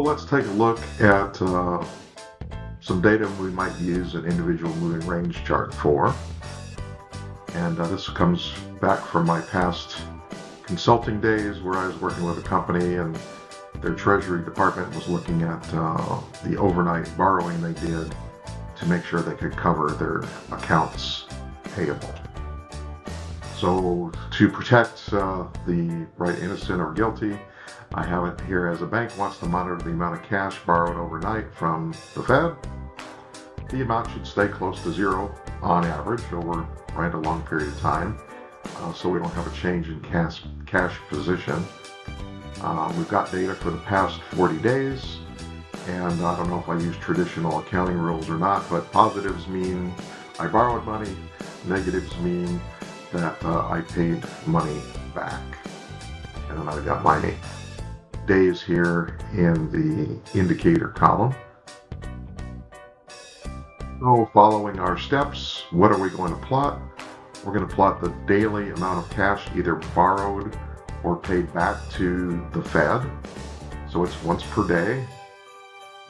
let's take a look at some data we might use an individual moving range chart for. And this comes back from my past consulting days where I was working with a company and their treasury department was looking at the overnight borrowing they did to make sure they could cover their accounts payable. So to protect the right innocent or guilty, I have it here as a bank wants to monitor the amount of cash borrowed overnight from the Fed. The amount should stay close to zero on average over a long period of time, so we don't have a change in cash position. We've got data for the past 40 days, and I don't know if I use traditional accounting rules or not, but positives mean I borrowed money, negatives mean that I paid money back. And then I've got my days here in the indicator column. So following our steps, what are we going to plot? We're going to plot the daily amount of cash either borrowed or paid back to the Fed. So it's once per day.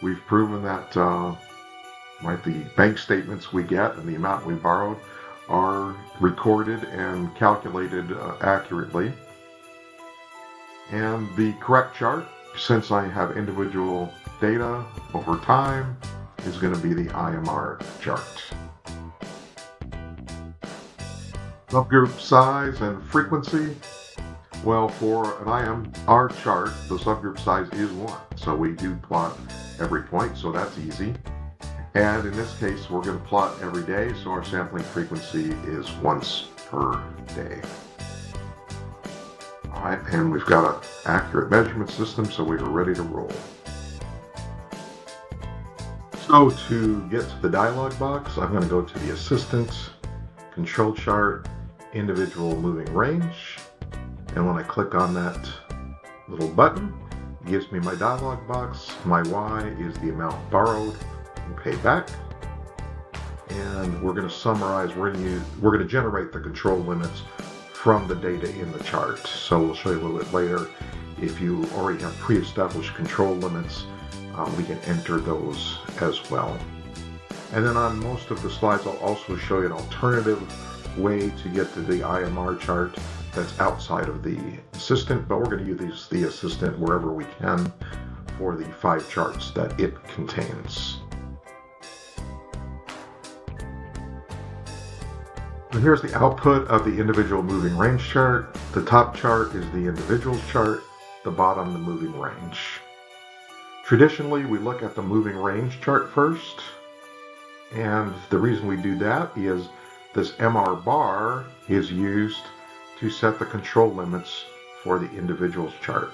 We've proven that the bank statements we get and the amount we borrowed are recorded and calculated accurately. And the correct chart, since I have individual data over time, is going to be the IMR chart. Subgroup size and frequency. Well, for an IMR chart, the subgroup size is 1. So we do plot every point, so that's easy. And in this case, we're going to plot every day, so our sampling frequency is once per day. All right, and we've got an accurate measurement system, so we are ready to roll. So to get to the dialog box, I'm going to go to the Assistant, Control Chart, Individual Moving Range. And when I click on that little button, it gives me my dialog box. My Y is the amount borrowed and paid back. And we're going to summarize, we're going to generate the control limits from the data in the chart. So we'll show you a little bit later. If you already have pre-established control limits, we can enter those as well. And then on most of the slides, I'll also show you an alternative way to get to the IMR chart that's outside of the Assistant, but we're going to use the Assistant wherever we can for the 5 charts that it contains. So here's the output of the individual moving range chart. The top chart is the individuals chart, the bottom the moving range. Traditionally, we look at the moving range chart first, and the reason we do that is this MR bar is used to set the control limits for the individuals chart.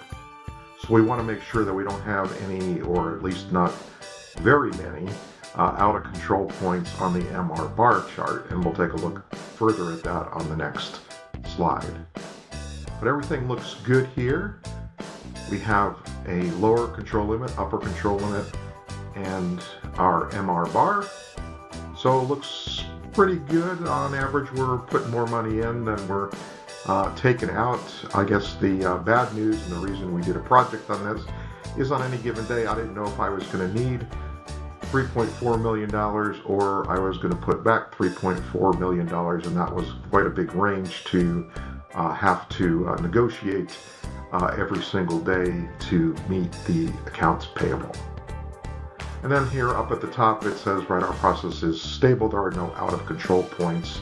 So we want to make sure that we don't have any, or at least not very many, out of control points on the MR bar chart, and we'll take a look further at that on the next slide. But everything looks good here. We have a lower control limit, upper control limit, and our MR bar. So it looks pretty good. On average, we're putting more money in than we're taking out. I guess the bad news and the reason we did a project on this is on any given day, I didn't know if I was going to need $3.4 million or I was going to put back $3.4 million, and that was quite a big range to have to negotiate every single day to meet the accounts payable. And then here up at the top it says, right, our process is stable. There are no out of control points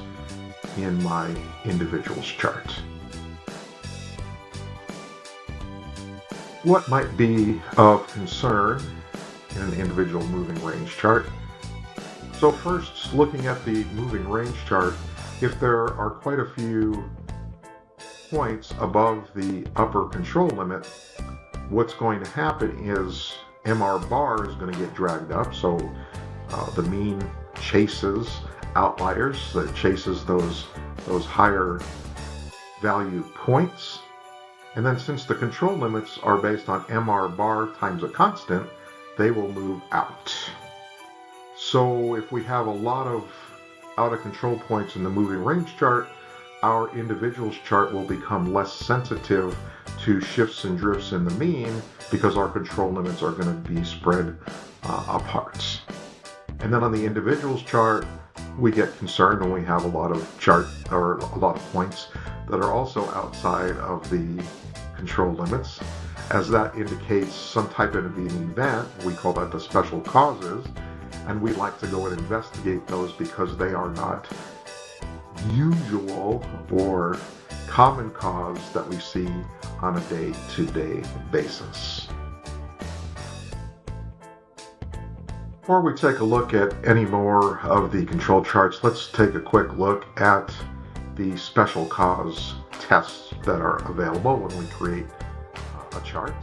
in my individuals chart. What might be of concern in an individual moving range chart? So first, looking at the moving range chart, if there are quite a few points above the upper control limit, what's going to happen is MR bar is going to get dragged up. So the mean chases outliers, so it chases those higher value points. And then since the control limits are based on MR bar times a constant, they will move out. So if we have a lot of out of control points in the moving range chart, our individuals chart will become less sensitive to shifts and drifts in the mean because our control limits are going to be spread apart. And then on the individuals chart, we get concerned when we have a lot of points that are also outside of the control limits, as that indicates some type of an event. We call that the special causes, and we like to go and investigate those because they are not usual or common cause that we see on a day-to-day basis. Before we take a look at any more of the control charts, let's take a quick look at the special cause tests that are available when we create a chart.